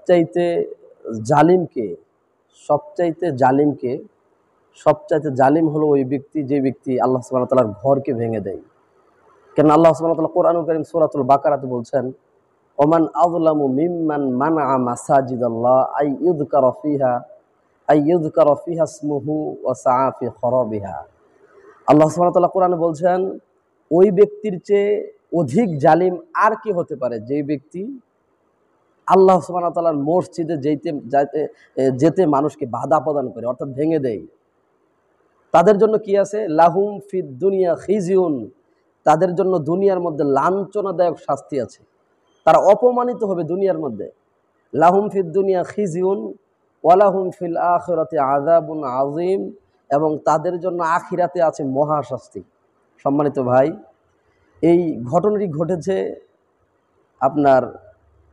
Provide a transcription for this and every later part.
সবচাইতে জালিমকে সবচাইতে জালিমকে সবচাইতে জালিম হলো ওই ব্যক্তি যে ব্যক্তি আল্লাহ সুবহানাহু ওয়া তাআলার ঘরকে ভেঙে দেয়। কেন আল্লাহ সুবহানাহু ওয়া তাআলা কোরআনুল কারীম সূরাতুল বাকারাতে বলছেন, ওমান আযলামু মিম্মান মানাআ মাসাজিদাল্লাহ আইয়ুযকারা ফিহা ইসমুহু ওয়া সাআ ফি খরাবিহা। আল্লাহ সুবহানাহু ওয়া তাআলা কোরআনে বলছেন, ওই ব্যক্তির চেয়ে অধিক জালিম আর কি হতে পারে যে ব্যক্তি আল্লাহ সুবহানাহু ওয়া তাআলার মসজিদে যেতে মানুষকে বাধা প্রদান করে, অর্থাৎ ভেঙে দেয়। তাদের জন্য কি আছে? লাহুম ফিদ দুনিয়া খিজিউন, তাদের জন্য দুনিয়ার মধ্যে লাঞ্ছনাদায়ক শাস্তি আছে, তারা অপমানিত হবে দুনিয়ার মধ্যে। লাহুম ফিদ দুনিয়া খিজিউন ওয়ালাহুম ফিল আখিরাতি আযাবুন আযীম, এবং তাদের জন্য আখিরাতে আছে মহাশাস্তি। সম্মানিত ভাই, এই ঘটনাটি ঘটেছে আপনার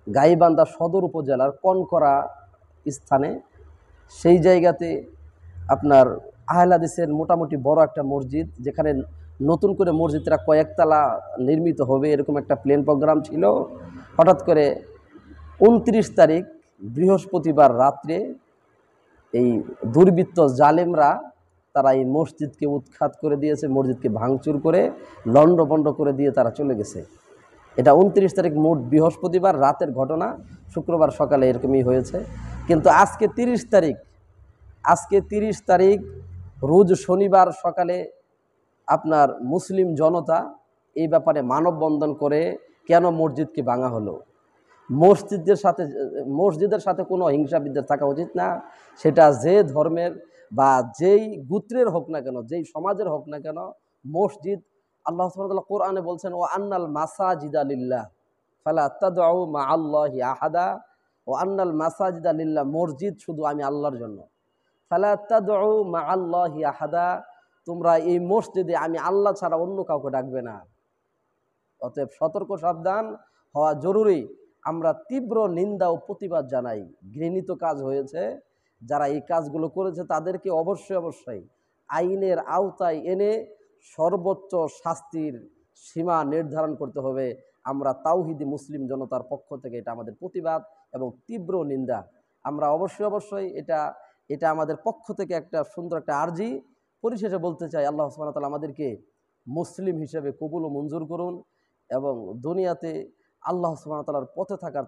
গাইবান্ধা সদর উপজেলার কনকরা স্থানে। সেই জায়গাতে আপনার আহলে হাদিসের মোটামুটি বড় একটা মসজিদ, যেখানে নতুন করে মসজিদটা কয়েকতলা নির্মিত হবে এরকম একটা প্ল্যান প্রোগ্রাম ছিল। হঠাৎ করে 29 তারিখ বৃহস্পতিবার রাত্রে এই দুর্বৃত্ত জালেমরা তারা এই মসজিদকে উৎখাত করে দিয়েছে, মসজিদকে ভাঙচুর করে লণ্ডভণ্ড করে দিয়ে তারা চলে গেছে। এটা 29 তারিখ মোট বৃহস্পতিবার রাতের ঘটনা, শুক্রবার সকালে এরকমই হয়েছে। কিন্তু আজকে 30 তারিখ রোজ শনিবার সকালে আপনার মুসলিম জনতা এই ব্যাপারে মানববন্ধন করে কেন মসজিদকে ভাঙা হলো। মসজিদের সাথে কোনো হিংসা বিদ্বেষ থাকা উচিত না। সেটা যে ধর্মের বা যেই গোত্রের হোক না কেন, যেই সমাজের হোক না কেন, মসজিদ আল্লাহ সুবহানাহু ওয়া তাআলা কোরআনে বলছেন, ও আন্নাল মাসাজিদা লিল্লাহ ফালা তাদউ মা আল্লাহি আহাদা, ও আন্নাল মাসাজিদা লিল্লাহ, মসজিদ শুধু আমি আল্লাহর জন্য। ফালা তাদউ মা আল্লাহি আহাদা, তোমরা এই মসজিদে আমি আল্লাহ ছাড়া অন্য কাউকে ডাকবে না। অতএব সতর্ক সাবধান হওয়া জরুরি। আমরা তীব্র নিন্দা ও প্রতিবাদ জানাই। ঘৃণিত কাজ হয়েছে, যারা এই কাজগুলো করেছে তাদেরকে অবশ্যই আইনের আওতায় এনে সর্বোচ্চ শাস্তির সীমা নির্ধারণ করতে হবে। আমরা তাওহিদি মুসলিম জনতার পক্ষ থেকে এটা আমাদের প্রতিবাদ এবং তীব্র নিন্দা। আমরা অবশ্যই এটা আমাদের পক্ষ থেকে একটা সুন্দর একটা আর্জি। পরিশেষে বলতে চাই, আল্লাহ সুবহানাহু ওয়া তাআলা আমাদেরকে মুসলিম হিসেবে কবুল ও মঞ্জুর করুন এবং দুনিয়াতে আল্লাহ সুবহানাহু ওয়া তাআলার পথে থাকার